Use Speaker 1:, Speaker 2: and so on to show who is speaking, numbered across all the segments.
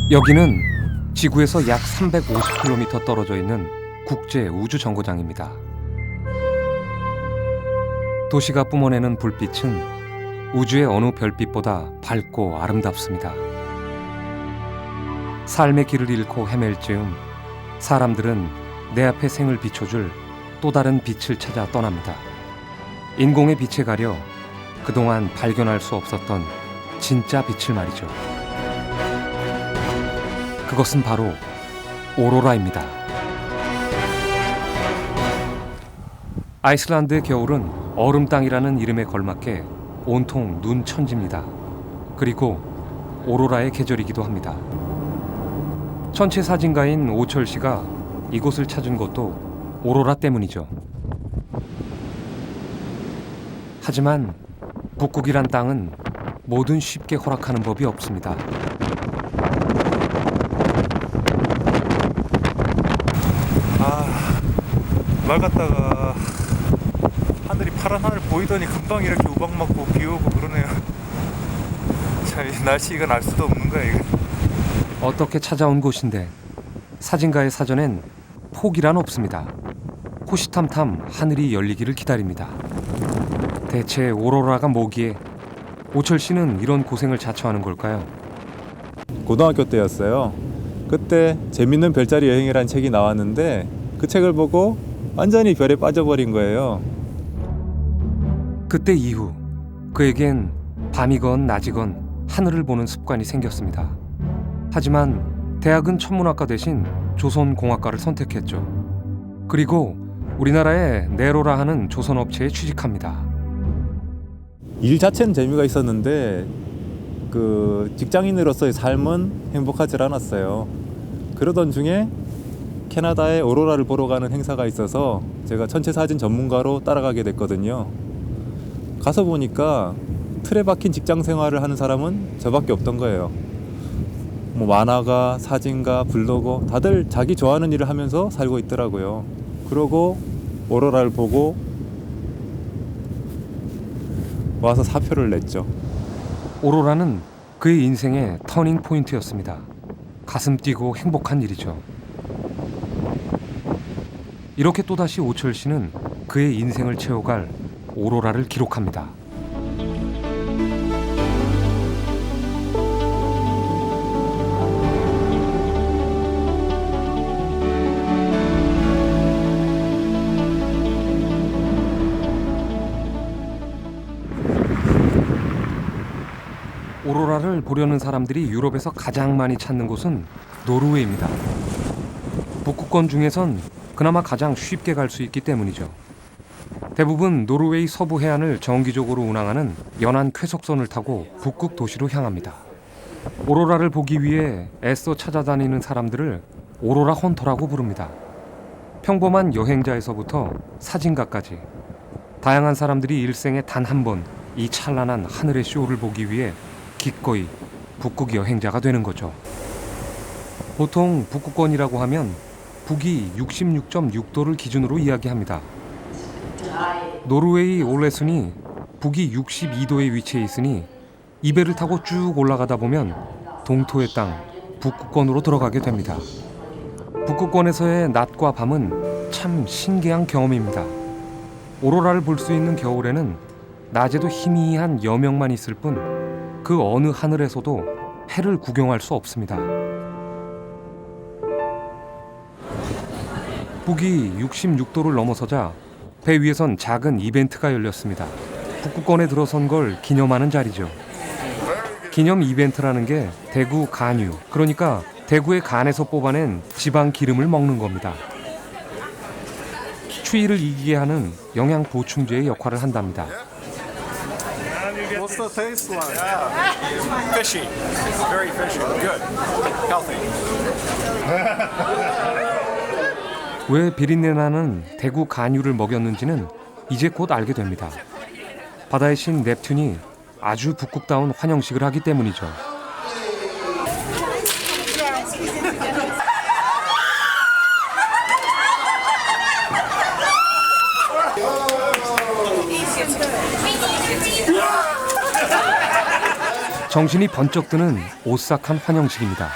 Speaker 1: 여기는 지구에서 약 350km 떨어져 있는 국제 우주 정거장입니다. 도시가 뿜어내는 불빛은 우주의 어느 별빛보다 밝고 아름답습니다. 삶의 길을 잃고 헤맬 즈음 사람들은 내 앞에 생을 비춰줄 또 다른 빛을 찾아 떠납니다. 인공의 빛에 가려 그동안 발견할 수 없었던 진짜 빛을 말이죠. 그것은 바로 오로라입니다. 아이슬란드의 겨울은 얼음 땅이라는 이름에 걸맞게 온통 눈 천지입니다. 그리고 오로라의 계절이기도 합니다. 천체 사진가인 오철 씨가 이곳을 찾은 것도 오로라 때문이죠. 하지만 북극이란 땅은 뭐든 쉽게 허락하는 법이 없습니다.
Speaker 2: 말 갔다가 하늘이 파란 하늘 보이더니 금방 이렇게 우박 맞고 비 오고 그러네요. 참, 날씨 이건 알 수도 없는 거야 이거.
Speaker 1: 어떻게 찾아온 곳인데 사진가의 사전엔 포기란 없습니다. 호시탐탐 하늘이 열리기를 기다립니다. 대체 오로라가 뭐기에 오철 씨는 이런 고생을 자처하는 걸까요?
Speaker 2: 고등학교 때였어요. 그때 재밌는 별자리 여행이라는 책이 나왔는데 그 책을 보고 완전히 별에 빠져버린 거예요.
Speaker 1: 그때 이후 그에겐 밤이건 낮이건 하늘을 보는 습관이 생겼습니다. 하지만 대학은 천문학과 대신 조선공학과를 선택했죠. 그리고 우리나라의 네로라 하는 조선업체에 취직합니다.
Speaker 2: 일 자체는 재미가 있었는데 그 직장인으로서의 삶은 행복하지 않았어요. 그러던 중에 캐나다에 오로라를 보러 가는 행사가 있어서 제가 천체 사진 전문가로 따라가게 됐거든요. 가서 보니까 틀에 박힌 직장 생활을 하는 사람은 저밖에 없던 거예요. 뭐 만화가, 사진가, 블로거 다들 자기 좋아하는 일을 하면서 살고 있더라고요. 그러고 오로라를 보고 와서 사표를 냈죠.
Speaker 1: 오로라는 그의 인생의 터닝 포인트였습니다. 가슴 뛰고 행복한 일이죠. 이렇게 또다시 오철 씨는 그의 인생을 채워갈 오로라를 기록합니다. 오로라를 보려는 사람들이 유럽에서 가장 많이 찾는 곳은 노르웨이입니다. 북극권 중에선 그나마 가장 쉽게 갈 수 있기 때문이죠. 대부분 노르웨이 서부 해안을 정기적으로 운항하는 연안 쾌속선을 타고 북극 도시로 향합니다. 오로라를 보기 위해 애써 찾아다니는 사람들을 오로라 헌터라고 부릅니다. 평범한 여행자에서부터 사진가까지 다양한 사람들이 일생에 단 한 번 이 찬란한 하늘의 쇼를 보기 위해 기꺼이 북극 여행자가 되는 거죠. 보통 북극권이라고 하면 북위 66.6도를 기준으로 이야기합니다. 노르웨이 올레순이 북위 62도에 위치해 있으니 이 배를 타고 쭉 올라가다 보면 동토의 땅 북극권으로 들어가게 됩니다. 북극권에서의 낮과 밤은 참 신기한 경험입니다. 오로라를 볼 수 있는 겨울에는 낮에도 희미한 여명만 있을 뿐 그 어느 하늘에서도 해를 구경할 수 없습니다. 북위 66도를 넘어서자 배 위에선 작은 이벤트가 열렸습니다. 북극권에 들어선 걸 기념하는 자리죠. 기념 이벤트라는 게 대구 간유, 그러니까 대구의 간에서 뽑아낸 지방 기름을 먹는 겁니다. 추위를 이기게 하는 영양 보충제의 역할을 한답니다.
Speaker 3: What's the taste like?
Speaker 4: Fishy, very fishy, good, healthy.
Speaker 1: 왜 비린내 나는 대구 간유를 먹였는지는 이제 곧 알게 됩니다. 바다의 신 넵튠이 아주 북극다운 환영식을 하기 때문이죠. 정신이 번쩍 드는 오싹한 환영식입니다.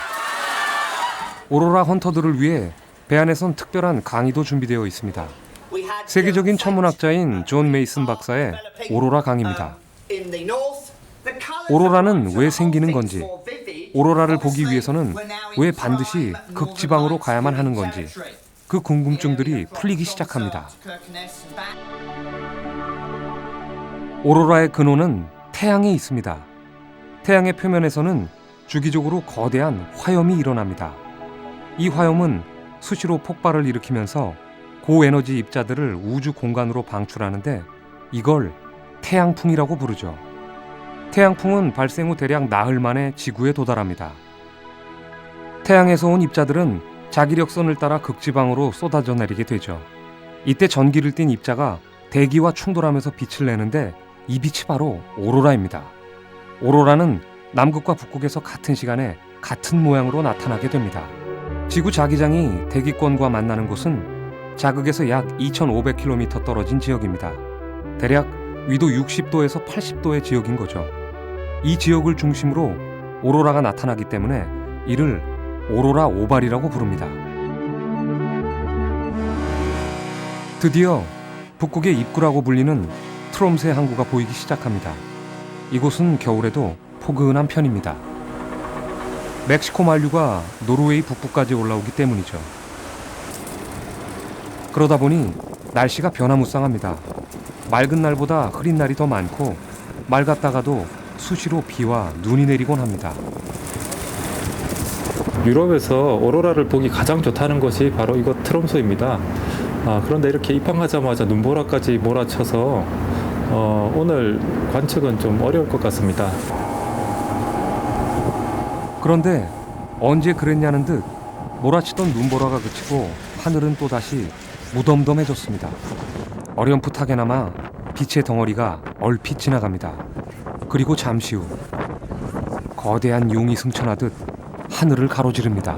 Speaker 1: 오로라 헌터들을 위해 배 안에선 특별한 강의도 준비되어 있습니다. 세계적인 천문학자인 존 메이슨 박사의 오로라 강의입니다. 오로라는 왜 생기는 건지, 오로라를 보기 위해서는 왜 반드시 극지방으로 가야만 하는 건지 그 궁금증들이 풀리기 시작합니다. 오로라의 근원은 태양에 있습니다. 태양의 표면에서는 주기적으로 거대한 화염이 일어납니다. 이 화염은 수시로 폭발을 일으키면서 고에너지 입자들을 우주 공간으로 방출하는데 이걸 태양풍이라고 부르죠. 태양풍은 발생 후 대략 나흘 만에 지구에 도달합니다. 태양에서 온 입자들은 자기력선을 따라 극지방으로 쏟아져 내리게 되죠. 이때 전기를 띤 입자가 대기와 충돌하면서 빛을 내는데 이 빛이 바로 오로라입니다. 오로라는 남극과 북극에서 같은 시간에 같은 모양으로 나타나게 됩니다. 지구 자기장이 대기권과 만나는 곳은 자극에서 약 2,500km 떨어진 지역입니다. 대략 위도 60도에서 80도의 지역인 거죠. 이 지역을 중심으로 오로라가 나타나기 때문에 이를 오로라 오발이라고 부릅니다. 드디어 북극의 입구라고 불리는 트롬세 항구가 보이기 시작합니다. 이곳은 겨울에도 포근한 편입니다. 멕시코 만류가 노르웨이 북부까지 올라오기 때문이죠. 그러다 보니 날씨가 변화무쌍합니다. 맑은 날보다 흐린 날이 더 많고 맑았다가도 수시로 비와 눈이 내리곤 합니다.
Speaker 2: 유럽에서 오로라를 보기 가장 좋다는 것이 바로 이곳 트롬소입니다. 그런데 이렇게 입항하자마자 눈보라까지 몰아쳐서 오늘 관측은 좀 어려울 것 같습니다.
Speaker 1: 그런데 언제 그랬냐는 듯 몰아치던 눈보라가 그치고 하늘은 또다시 무덤덤해졌습니다. 어렴풋하게나마 빛의 덩어리가 얼핏 지나갑니다. 그리고 잠시 후 거대한 용이 승천하듯 하늘을 가로지릅니다.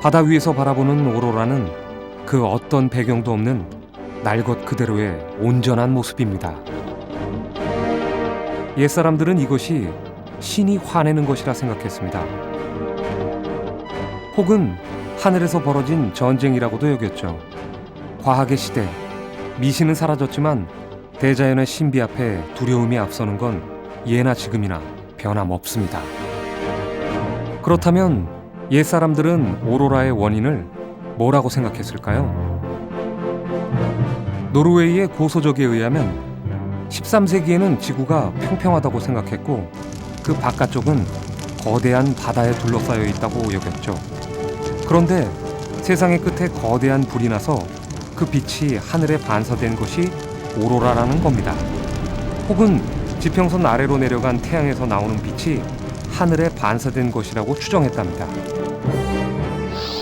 Speaker 1: 바다 위에서 바라보는 오로라는 그 어떤 배경도 없는 날 것 그대로의 온전한 모습입니다. 옛사람들은 이것이 신이 화내는 것이라 생각했습니다. 혹은 하늘에서 벌어진 전쟁이라고도 여겼죠. 과학의 시대, 미신은 사라졌지만 대자연의 신비 앞에 두려움이 앞서는 건 예나 지금이나 변함없습니다. 그렇다면 옛사람들은 오로라의 원인을 뭐라고 생각했을까요? 노르웨이의 고소적에 의하면 13세기에는 지구가 평평하다고 생각했고 그 바깥쪽은 거대한 바다에 둘러싸여 있다고 여겼죠. 그런데 세상의 끝에 거대한 불이 나서 그 빛이 하늘에 반사된 것이 오로라라는 겁니다. 혹은 지평선 아래로 내려간 태양에서 나오는 빛이 하늘에 반사된 것이라고 추정했답니다.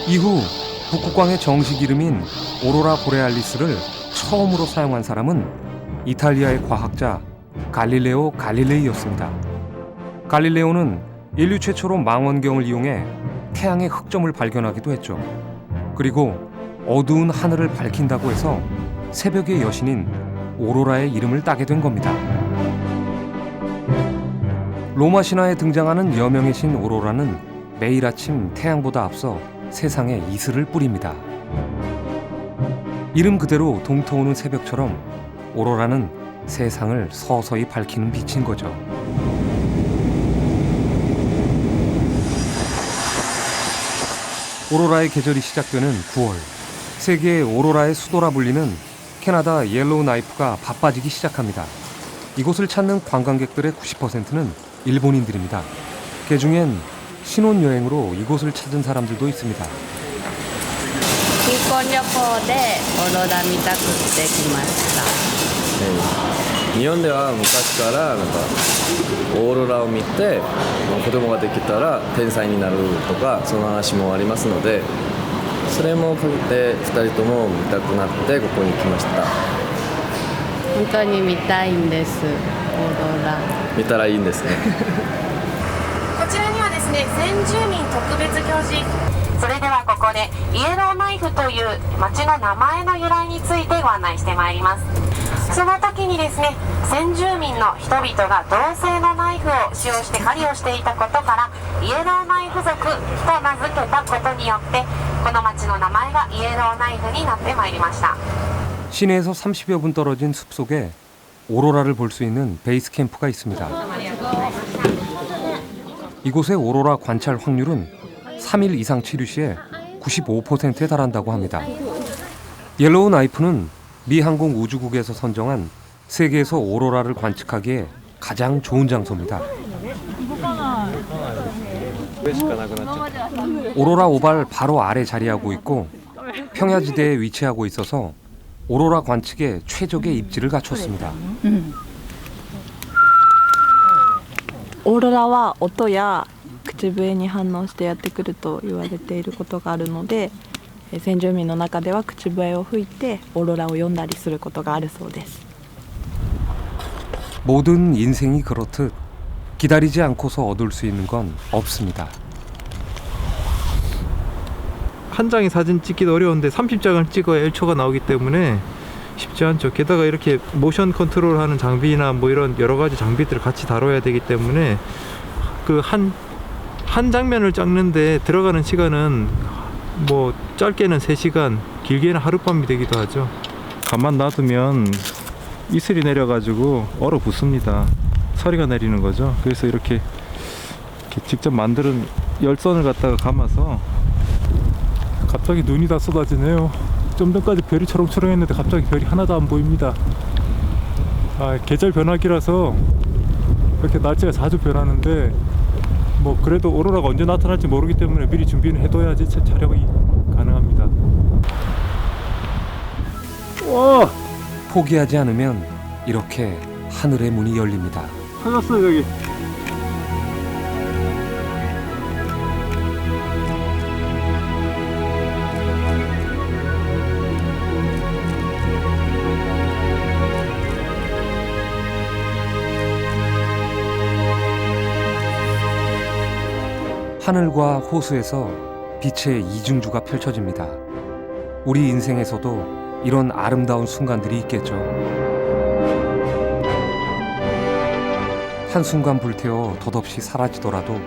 Speaker 1: 이후 북극광의 정식 이름인 오로라 보레알리스를 처음으로 사용한 사람은 이탈리아의 과학자 갈릴레오 갈릴레이였습니다. 갈릴레오는 인류 최초로 망원경을 이용해 태양의 흑점을 발견하기도 했죠. 그리고 어두운 하늘을 밝힌다고 해서 새벽의 여신인 오로라의 이름을 따게 된 겁니다. 로마 신화에 등장하는 여명의 신 오로라는 매일 아침 태양보다 앞서 세상에 이슬을 뿌립니다. 이름 그대로 동터오는 새벽처럼 오로라는 세상을 서서히 밝히는 빛인 거죠. 오로라의 계절이 시작되는 9월, 세계의 오로라의 수도라 불리는 캐나다 옐로우 나이프가 바빠지기 시작합니다. 이곳을 찾는 관광객들의 90%는 일본인들입니다. 그중엔 신혼여행으로 이곳을 찾은 사람들도 있습니다.
Speaker 3: 新婚旅行でオーロラ見たくって来ました。
Speaker 5: 日本では昔からなんかオーロラを見て、子供ができたら天才になるとかその話もありますので、それもで2人とも見たくなってここに来ました。
Speaker 3: 本当に見たいんです、オーロラ。
Speaker 5: 見たらいいんですね。
Speaker 6: こちらにはですね、先住民特別行事。それではここでイエローナイフという町の名前の由来についてご案内してまいります。その時にですね、先住民の人々が銅製のナイフを使用して狩りをしていたことからイエローナイフ族と名付けたことによってこの町の名前がイエローナイフになってまいりました。
Speaker 1: 시내에서 30여 분 떨어진 숲속에 오로라를 볼 수 있는 베이스 캠프가 있습니다. 이곳의 오로라 관찰 확률은 3일 이상 치료 시에 95%에 달한다고 합니다. 옐로우 나이프는 미 항공 우주국에서 선정한 세계에서 오로라를 관측하기에 가장 좋은 장소입니다. 오로라 오발 바로 아래 자리하고 있고 평야지대에 위치하고 있어서 오로라 관측에 최적의 입지를 갖췄습니다.
Speaker 7: オーロラは音や口笛に反応してやってくると言われていることがあるので、先住民の中では口笛を吹いてオーロラを読んだりすることがあるそうです。
Speaker 1: 모든 인생이 그렇듯 기다리지 않고서 얻을 수 있는 건 없습니다.
Speaker 2: 한 장의 사진 찍기도 어려운데 30장을 찍어야 1초가 나오기 때문에 쉽지 않죠. 게다가 이렇게 모션 컨트롤하는 장비나 뭐 이런 여러 가지 장비들을 같이 다뤄야 되기 때문에 그 한 장면을 찍는데 들어가는 시간은 뭐 짧게는 3시간, 길게는 하룻밤이 되기도 하죠. 가만 놔두면 이슬이 내려가지고 얼어붙습니다. 서리가 내리는 거죠. 그래서 이렇게 직접 만드는 열선을 갖다가 감아서 갑자기 눈이 다 쏟아지네요. 좀 전까지 별이 초롱초롱했는데 갑자기 별이 하나도 안 보입니다. 계절 변화기라서 이렇게 날씨가 자주 변하는데 뭐 그래도 오로라가 언제 나타날지 모르기 때문에 미리 준비는 해둬야지 촬영이 가능합니다. 와!
Speaker 1: 포기하지 않으면 이렇게 하늘의 문이 열립니다.
Speaker 2: 찾았어요 여기.
Speaker 1: 하늘과 호수에서 빛의 이중주가 펼쳐집니다. 우리 인생에서도 이런 아름다운 순간들이 있겠죠. 한순간 불태워 덧없이 사라지더라도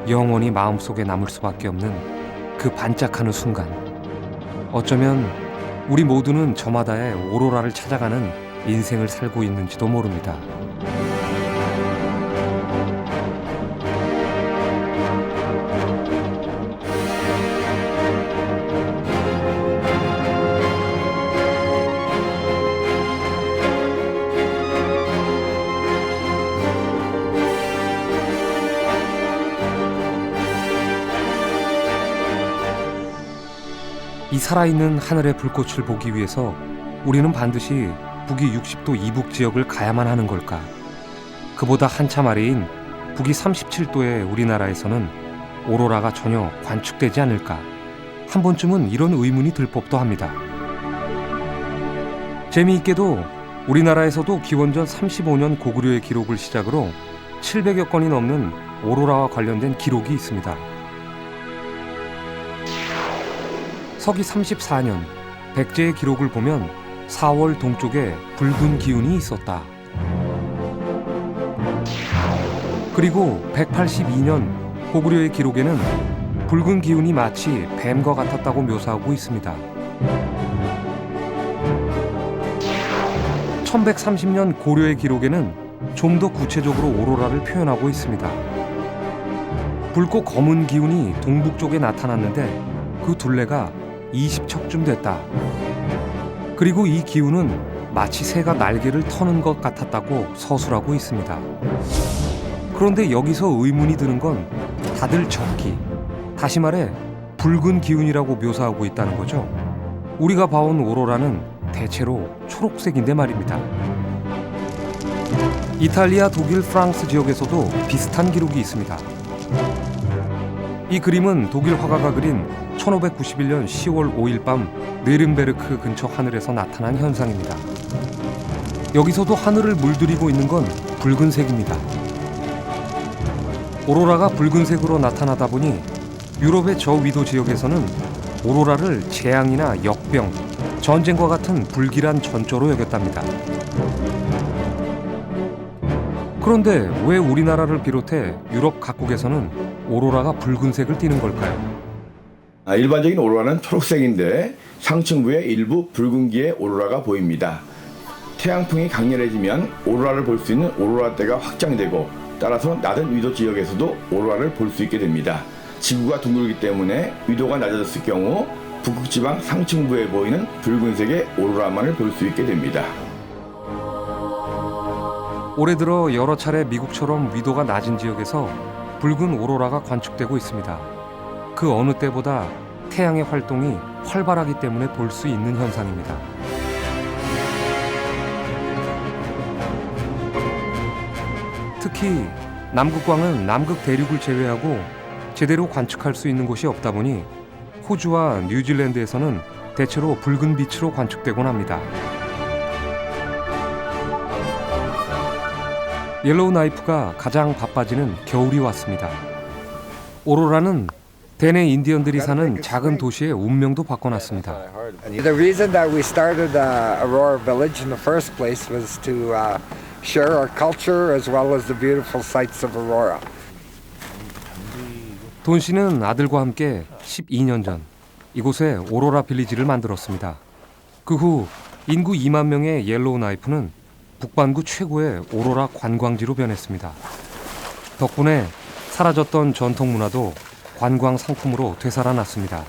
Speaker 1: 영원히 마음속에 남을 수밖에 없는 그 반짝하는 순간. 어쩌면 우리 모두는 저마다의 오로라를 찾아가는 인생을 살고 있는지도 모릅니다. 이 살아있는 하늘의 불꽃을 보기 위해서 우리는 반드시 북위 60도 이북 지역을 가야만 하는 걸까? 그보다 한참 아래인 북위 37도의 우리나라에서는 오로라가 전혀 관측되지 않을까? 한 번쯤은 이런 의문이 들 법도 합니다. 재미있게도 우리나라에서도 기원전 35년 고구려의 기록을 시작으로 700여 건이 넘는 오로라와 관련된 기록이 있습니다. 서기 34년 백제의 기록을 보면 4월 동쪽에 붉은 기운이 있었다. 그리고 182년 고구려의 기록에는 붉은 기운이 마치 뱀과 같았다고 묘사하고 있습니다. 1130년 고려의 기록에는 좀 더 구체적으로 오로라를 표현하고 있습니다. 붉고 검은 기운이 동북 쪽에 나타났는데 그 둘레가 20척쯤 됐다. 그리고 이 기운은 마치 새가 날개를 터는 것 같았다고 서술하고 있습니다. 그런데 여기서 의문이 드는 건 다들 적기, 다시 말해 붉은 기운이라고 묘사하고 있다는 거죠. 우리가 봐온 오로라는 대체로 초록색인데 말입니다. 이탈리아, 독일, 프랑스 지역에서도 비슷한 기록이 있습니다. 이 그림은 독일 화가가 그린 1591년 10월 5일 밤 뇌른베르크 근처 하늘에서 나타난 현상입니다. 여기서도 하늘을 물들이고 있는 건 붉은색입니다. 오로라가 붉은색으로 나타나다 보니 유럽의 저위도 지역에서는 오로라를 재앙이나 역병, 전쟁과 같은 불길한 전조로 여겼답니다. 그런데 왜 우리나라를 비롯해 유럽 각국에서는 오로라가 붉은색을 띠는 걸까요?
Speaker 8: 일반적인 오로라는 초록색인데 상층부에 일부 붉은기의 오로라가 보입니다. 태양풍이 강렬해지면 오로라를 볼 수 있는 오로라대가 확장되고 따라서 낮은 위도 지역에서도 오로라를 볼 수 있게 됩니다. 지구가 둥글기 때문에 위도가 낮아졌을 경우 북극지방 상층부에 보이는 붉은색의 오로라만을 볼 수 있게 됩니다.
Speaker 1: 올해 들어 여러 차례 미국처럼 위도가 낮은 지역에서 붉은 오로라가 관측되고 있습니다. 그 어느 때보다 태양의 활동이 활발하기 때문에 볼 수 있는 현상입니다. 특히 남극광은 남극 대륙을 제외하고 제대로 관측할 수 있는 곳이 없다 보니 호주와 뉴질랜드에서는 대체로 붉은 빛으로 관측되곤 합니다. 옐로우 나이프가 가장 바빠지는 겨울이 왔습니다. 오로라는 대내 인디언들이 사는 작은 도시의 운명도 바꿔놨습니다.
Speaker 9: The reason that we started Aurora Village in the first place was to share our culture as well as the beautiful sights of Aurora.
Speaker 1: 돈 씨는 아들과 함께 12년 전 이곳에 오로라 빌리지를 만들었습니다. 그 후 인구 2만 명의 옐로우 나이프는 북반구 최고의 오로라 관광지로 변했습니다. 덕분에 사라졌던 전통 문화도 관광 상품으로 되살아났습니다.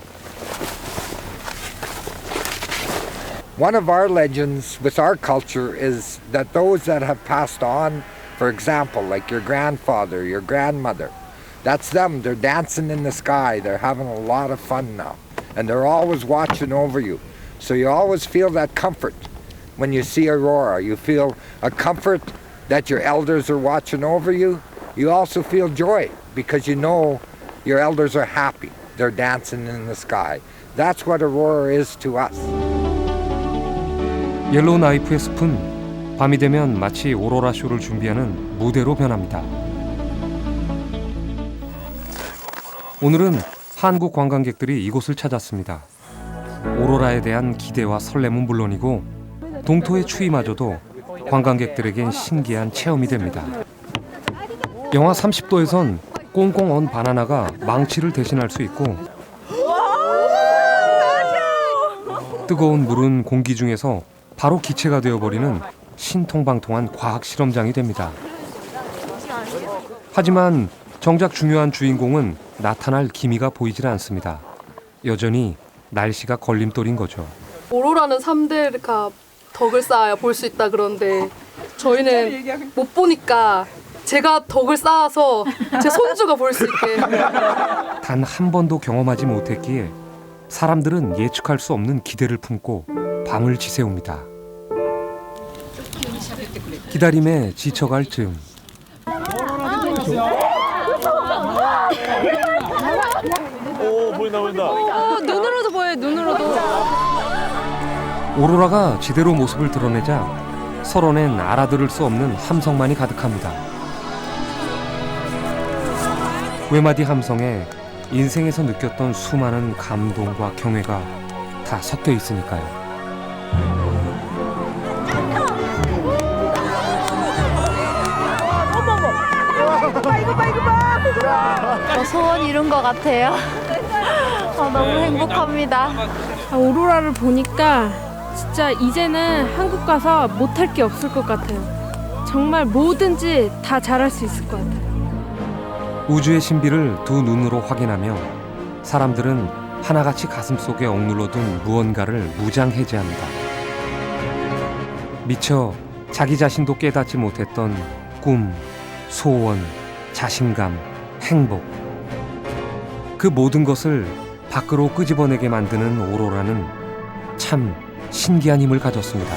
Speaker 9: One of our legends with our culture is that those that have passed on, for example, like your grandfather, your grandmother, that's them. They're dancing in the sky. They're having a lot of fun now. And they're always watching over you. So you always feel that comfort when you see Aurora. You feel a comfort that your elders are watching over you. You also feel joy because you know your elders are happy. They're dancing in the sky. That's what Aurora is to us.
Speaker 1: 옐로우 나이프의 숲은 밤이 되면 마치 오로라 쇼를 준비하는 무대로 변합니다. 오늘은 한국 관광객들이 이곳을 찾았습니다. 오로라에 대한 기대와 설렘은 물론이고 동토의 추위마저도 관광객들에겐 신기한 체험이 됩니다. 영하 30도에선 꽁꽁 언 바나나가 망치를 대신할 수 있고 뜨거운 물은 공기 중에서 바로 기체가 되어버리는 신통방통한 과학 실험장이 됩니다. 하지만 정작 중요한 주인공은 나타날 기미가 보이질 않습니다. 여전히 날씨가 걸림돌인 거죠.
Speaker 10: 오로라는 3대가 덕을 쌓아야 볼 수 있다 그런데 저희는 못 보니까 제가 덕을 쌓아서 제 손주가 볼 수 있게
Speaker 1: 단 한 번도 경험하지 못했기에 사람들은 예측할 수 없는 기대를 품고 밤을 지새웁니다. 기다림에 지쳐갈 즈음
Speaker 10: 눈으로도 보여요. 눈으로도.
Speaker 1: 오로라가 제대로 모습을 드러내자 서론엔 알아들을 수 없는 함성만이 가득합니다. 외마디 함성에 인생에서 느꼈던 수많은 감동과 경외가 다 섞여 있으니까요.
Speaker 11: 소원 이룬 것 같아요. 너무 행복합니다.
Speaker 12: 오로라를 보니까 진짜 이제는 한국 가서 못할 게 없을 것 같아요. 정말 뭐든지 다 잘할 수 있을 것 같아요.
Speaker 1: 우주의 신비를 두 눈으로 확인하며 사람들은 하나같이 가슴속에 억눌러둔 무언가를 무장해제합니다. 미처 자기 자신도 깨닫지 못했던 꿈, 소원, 자신감, 행복. 그 모든 것을 밖으로 끄집어내게 만드는 오로라는 참 신기한 힘을 가졌습니다.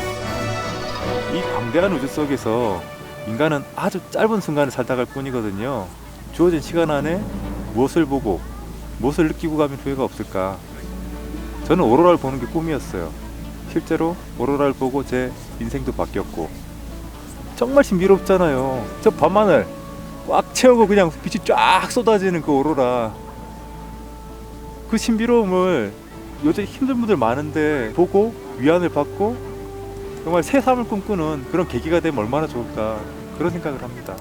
Speaker 2: 이 광대한 우주 속에서 인간은 아주 짧은 순간을 살다 갈 뿐이거든요. 주어진 시간 안에 무엇을 보고 무엇을 느끼고 가면 후회가 없을까. 저는 오로라를 보는 게 꿈이었어요. 실제로 오로라를 보고 제 인생도 바뀌었고 정말 신비롭잖아요. 저 밤하늘 꽉 채우고 그냥 빛이 쫙 쏟아지는 그 오로라, 그 신비로움을 요즘 힘든 분들 많은데 보고 위안을 받고 정말 새삼을 꿈꾸는 그런 계기가 되면 얼마나 좋을까, 그런 생각을 합니다.